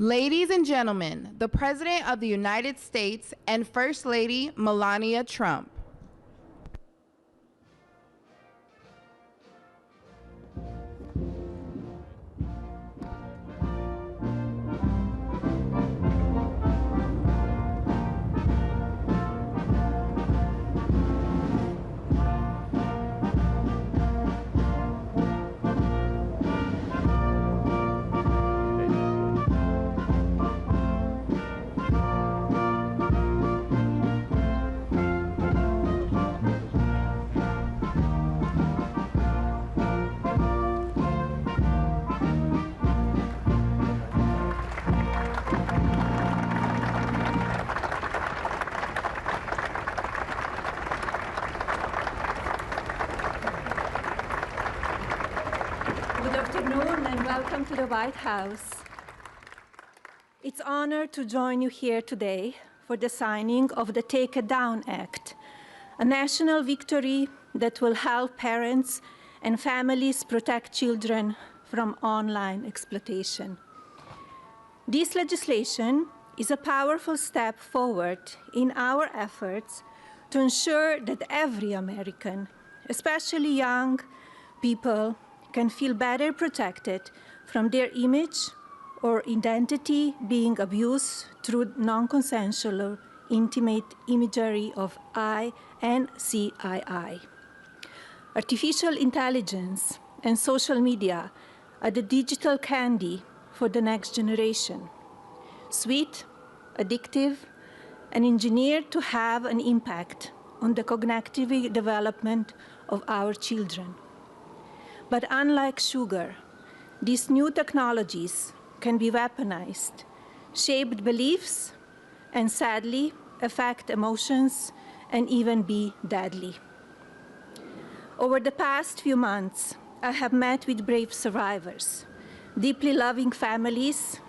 Ladies and gentlemen, the President of the United States and First Lady Melania Trump. Welcome to the White House. It's an honor to join you here today for the signing of the Take It Down Act, a national victory that will help parents and families protect children from online exploitation. This legislation is a powerful step forward in our efforts to ensure that every American, especially young people, can feel better protected from their image or identity being abused through non-consensual or intimate imagery of I and CII. Artificial intelligence and social media are the digital candy for the next generation. Sweet, addictive, and engineered to have an impact on the cognitive development of our children. But unlike sugar, these new technologies can be weaponized, shape beliefs, and sadly affect emotions and even be deadly. Over the past few months, I have met with brave survivors, deeply loving families,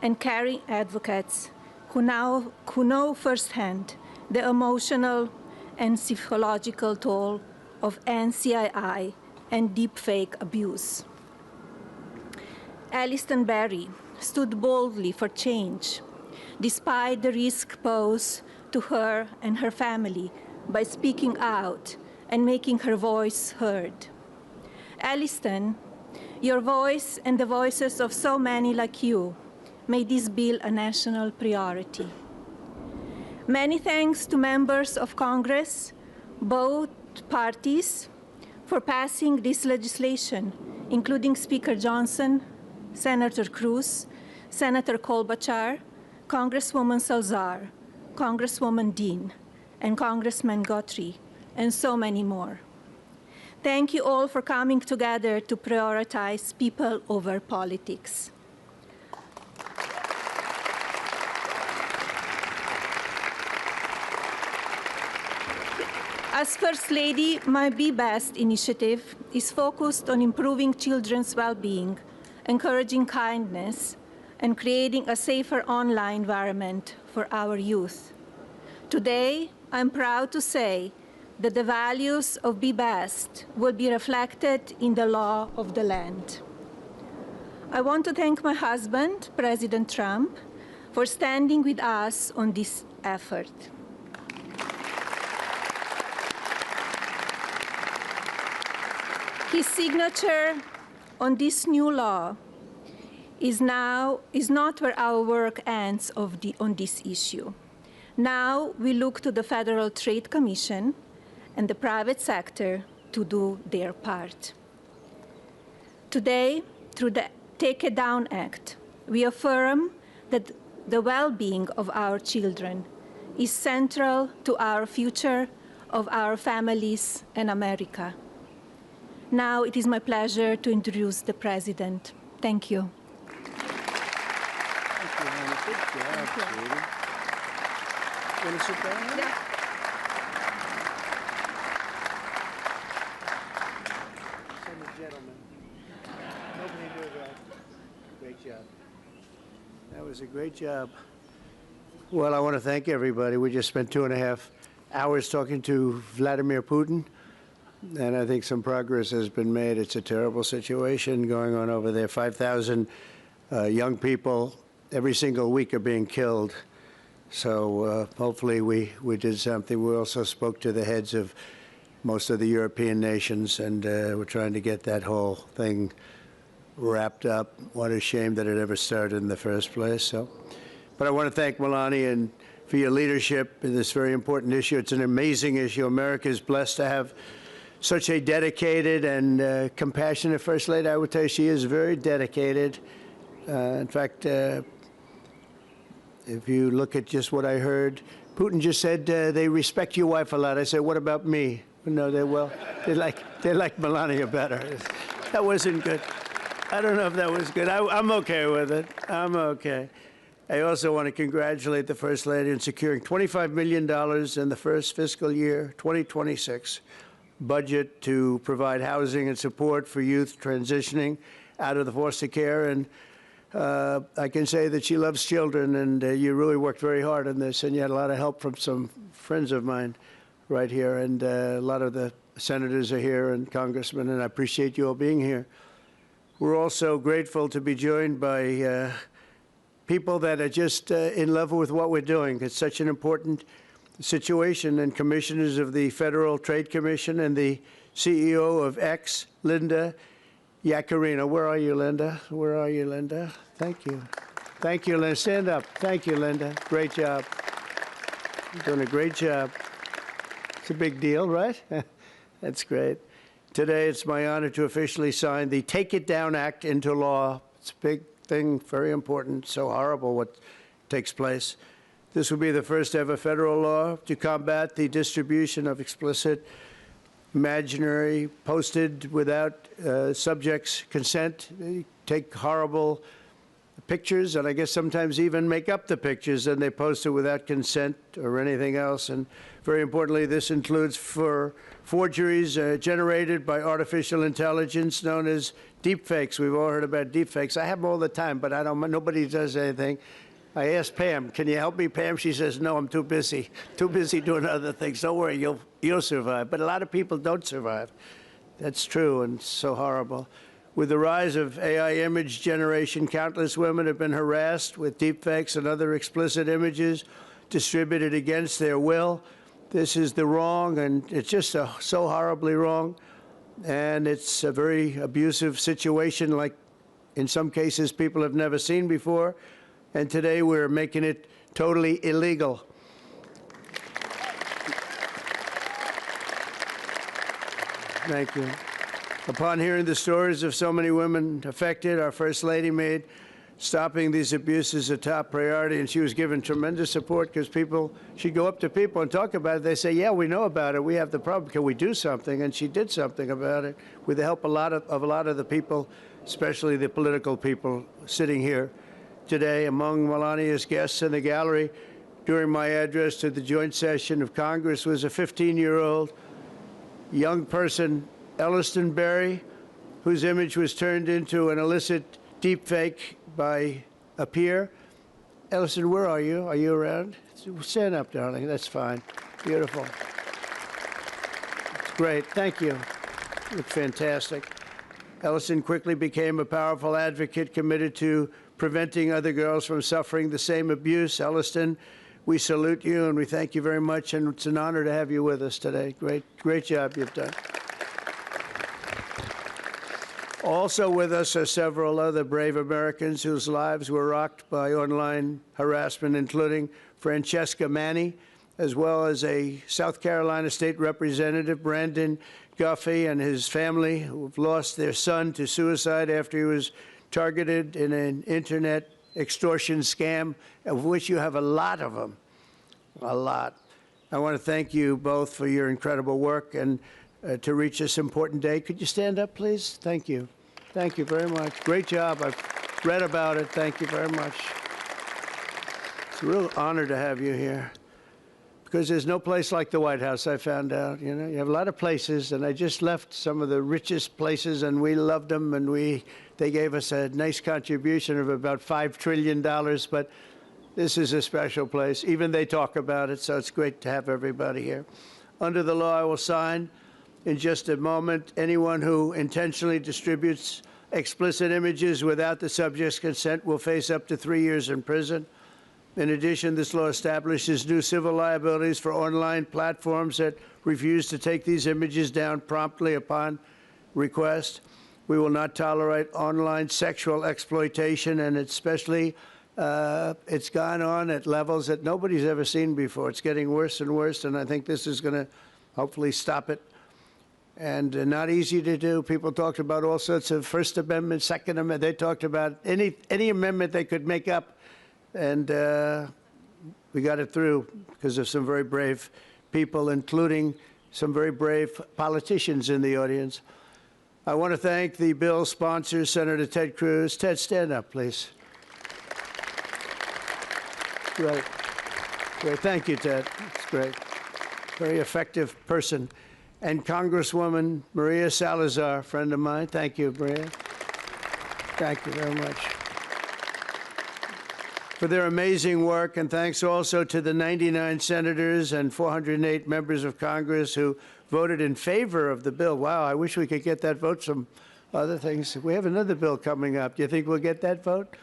and caring advocates who know firsthand the emotional and psychological toll of NCII and deepfake abuse. Alliston Berry stood boldly for change, despite the risk posed to her and her family by speaking out and making her voice heard. Alliston, your voice and the voices of so many like you made this bill a national priority. Many thanks to members of Congress, both parties, for passing this legislation, including Speaker Johnson, Senator Cruz, Senator Klobuchar, Congresswoman Salazar, Congresswoman Dean, and Congressman Guthrie, and so many more. Thank you all for coming together to prioritize people over politics. As First Lady, my Be Best initiative is focused on improving children's well-being, encouraging kindness, and creating a safer online environment for our youth. Today, I'm proud to say that the values of Be Best will be reflected in the law of the land. I want to thank my husband, President Trump, for standing with us on this effort. His signature on this new law is not where our work ends on this issue. Now we look to the Federal Trade Commission and the private sector to do their part. Today, through the Take It Down Act, we affirm that the well-being of our children is central to our future of our families and America. Now it is my pleasure to introduce the President. Thank you. Thank you, Hannah. Good job, sweetie. Want to sit down? Yeah. Send the gentleman. Nobody knew that. Great job. That was a great job. Well, I want to thank everybody. We just spent 2.5 hours talking to Vladimir Putin. And I think some progress has been made. It's a terrible situation going on over there. 5,000 young people every single week are being killed. So hopefully we did something. We also spoke to the heads of most of the European nations, and we're trying to get that whole thing wrapped up. What a shame that it ever started in the first place. So, but I want to thank Melania and for your leadership in this very important issue. It's an amazing issue. America is blessed to have such a dedicated and compassionate First Lady. I would tell you she is very dedicated. In fact, if you look at just what I heard, Putin just said they respect your wife a lot. I said, what about me? No, they like Melania better. That wasn't good. I don't know if that was good. I'm okay with it. I'm okay. I also want to congratulate the First Lady in securing $25 million in the first fiscal year, 2026, budget to provide housing and support for youth transitioning out of the foster care. And I can say that she loves children, and you really worked very hard on this, and you had a lot of help from some friends of mine right here, and a lot of the senators are here and congressmen, and I appreciate you all being here. We're also grateful to be joined by people that are just in love with what we're doing. It's such an important situation, and commissioners of the Federal Trade Commission and the CEO of X, Linda Yaccarino. Where are you, Linda? Where are you, Linda? Thank you. Thank you, Linda. Stand up. Thank you, Linda. Great job. You're doing a great job. It's a big deal, right? That's great. Today, it's my honor to officially sign the Take It Down Act into law. It's a big thing, very important, so horrible what takes place. This will be the first ever federal law to combat the distribution of explicit, imaginary, posted without subjects' consent. They take horrible pictures, and I guess sometimes even make up the pictures, and they post it without consent or anything else. And very importantly, this includes for forgeries generated by artificial intelligence known as deepfakes. We've all heard about deepfakes. I have them all the time, but nobody does anything. I asked Pam, can you help me, Pam? She says, no, I'm too busy doing other things. Don't worry, you'll survive. But a lot of people don't survive. That's true, and so horrible. With the rise of AI image generation, countless women have been harassed with deepfakes and other explicit images distributed against their will. This is the wrong, and it's just so horribly wrong. And it's a very abusive situation, like in some cases people have never seen before. And today we're making it totally illegal. Thank you. Upon hearing the stories of so many women affected, our First Lady made stopping these abuses a top priority, and she was given tremendous support because she'd go up to people and talk about it. They say, yeah, we know about it. We have the problem. Can we do something? And she did something about it with the help of a lot of the people, especially the political people sitting here today. Among Melania's guests in the gallery during my address to the joint session of Congress was a 15-year-old young person, Elliston Berry, whose image was turned into an illicit deepfake by a peer. Elliston, where are you? Are you around? Stand up, darling. That's fine. Beautiful. It's great. Thank you. You look fantastic. Elliston quickly became a powerful advocate committed to preventing other girls from suffering the same abuse. Elliston, we salute you and we thank you very much, and it's an honor to have you with us today. Great job you've done. Also with us are several other brave Americans whose lives were rocked by online harassment, including Francesca Manny, as well as a South Carolina State Representative, Brandon Guffey, and his family, who have lost their son to suicide after he was targeted in an internet extortion scam, of which you have a lot of them, a lot. I want to thank you both for your incredible work and to reach this important day. Could you stand up, please? Thank you. Thank you very much. Great job. I've read about it. Thank you very much. It's a real honor to have you here, because there's no place like the White House, I found out. You know, you have a lot of places, and I just left some of the richest places, and we loved them, and they gave us a nice contribution of about $5 trillion, but this is a special place. Even they talk about it, so it's great to have everybody here. Under the law I will sign in just a moment, anyone who intentionally distributes explicit images without the subject's consent will face up to 3 years in prison. In addition, this law establishes new civil liabilities for online platforms that refuse to take these images down promptly upon request. We will not tolerate online sexual exploitation, and especially it's gone on at levels that nobody's ever seen before. It's getting worse and worse, and I think this is going to hopefully stop it. And not easy to do. People talked about all sorts of First Amendment, Second Amendment. They talked about any amendment they could make up, and we got it through because of some very brave people, including some very brave politicians in the audience. I want to thank the bill sponsor, Senator Ted Cruz. Ted, stand up, please. Great. Great. Thank you, Ted. It's great. Very effective person. And Congresswoman Maria Salazar, friend of mine. Thank you, Maria. Thank you very much for their amazing work. And thanks also to the 99 senators and 408 members of Congress who voted in favor of the bill. Wow, I wish we could get that vote. Some other things. We have another bill coming up. Do you think we'll get that vote?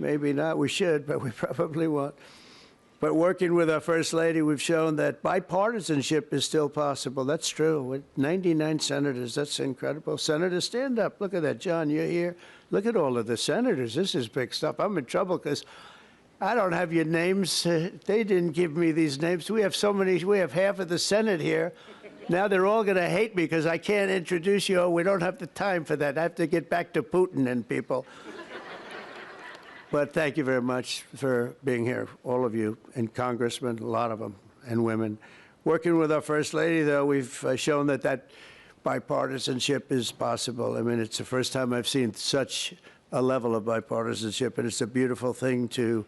Maybe not. We should, but we probably won't. But working with our First Lady, we've shown that bipartisanship is still possible. That's true. With 99 senators, that's incredible. Senators, stand up. Look at that. John, you're here. Look at all of the senators. This is big stuff. I'm in trouble because I don't have your names. They didn't give me these names. We have so many. We have half of the Senate here. Now they're all going to hate me because I can't introduce you. We don't have the time for that. I have to get back to Putin and people. But thank you very much for being here, all of you, and congressmen, a lot of them, and women. Working with our First Lady, though, we've shown that bipartisanship is possible. I mean, it's the first time I've seen such a level of bipartisanship, and it's a beautiful thing to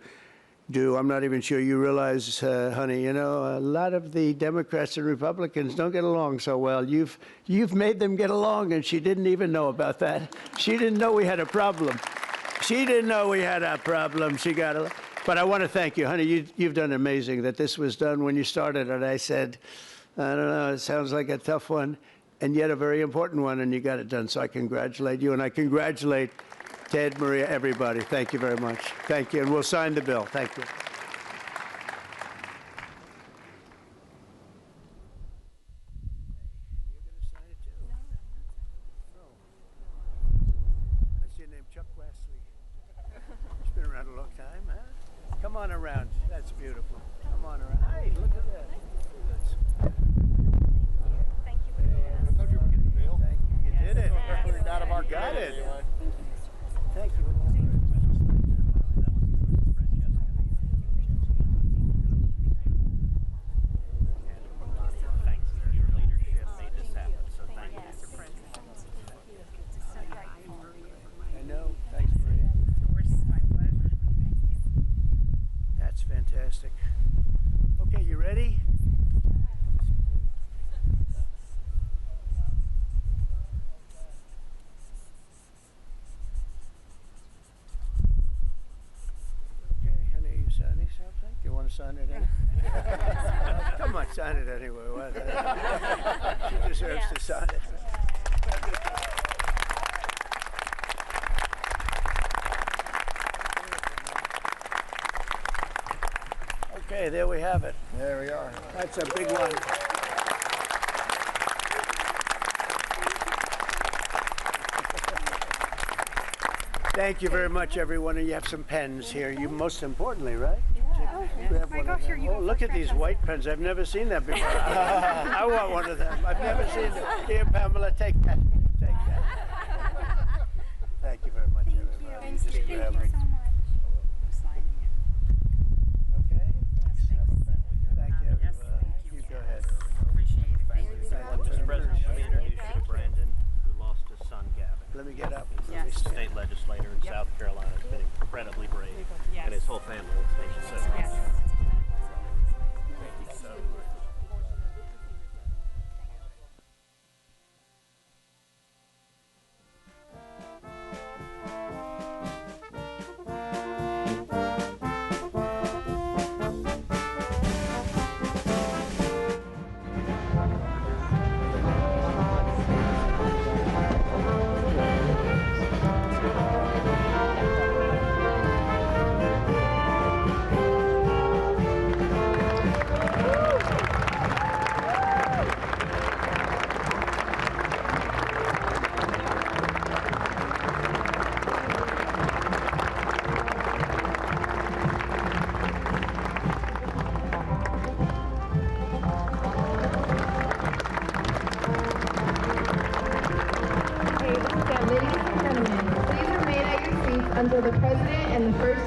do. I'm not even sure you realize, honey, you know, a lot of the Democrats and Republicans don't get along so well. You've made them get along, and she didn't even know about that. She didn't know we had a problem. She didn't know we had a problem. She got a... But I want to thank you, honey. You've done amazing that this was done when you started. And I said, I don't know, it sounds like a tough one, and yet a very important one, and you got it done. So I congratulate you, and I congratulate Ted, Maria, everybody. Thank you very much. Thank you, and we'll sign the bill. Thank you. Come on around. That's beautiful. Come on around. Hey, look at that. Thank you. I told you we were getting the bill. Thank you. You did it. We're out of our Got it. Thank you. Thanks for your leadership made this happen. So thank you. I know. Thanks, Maria. Of course, it's my pleasure. That's fantastic. Okay, you ready? Okay, honey, you signing something? Do you want to sign it anyway? Come on, sign it anyway. She deserves to sign it. Okay, there we have it. There we are. That's a big one. Thank you very much, everyone. And you have some pens here. You most importantly, right? Grab one of them. Oh, look at these white pens. I've never seen that before. I want one of them. I've never seen them. Here, Pamela, take that. Take that. Thank you very much, everybody. Thank you. Just grab it. Okay. Thank you, everybody. You go ahead. Mr. President, let me introduce you to Brandon, who lost his son, Gavin. Let me get up. Yes. State legislator in South Carolina has been incredibly brave, Yes. and his whole family. Thank you so much. Yes. Thank you so much.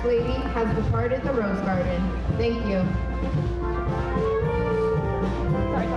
First Lady has departed the Rose Garden. Thank you. Sorry,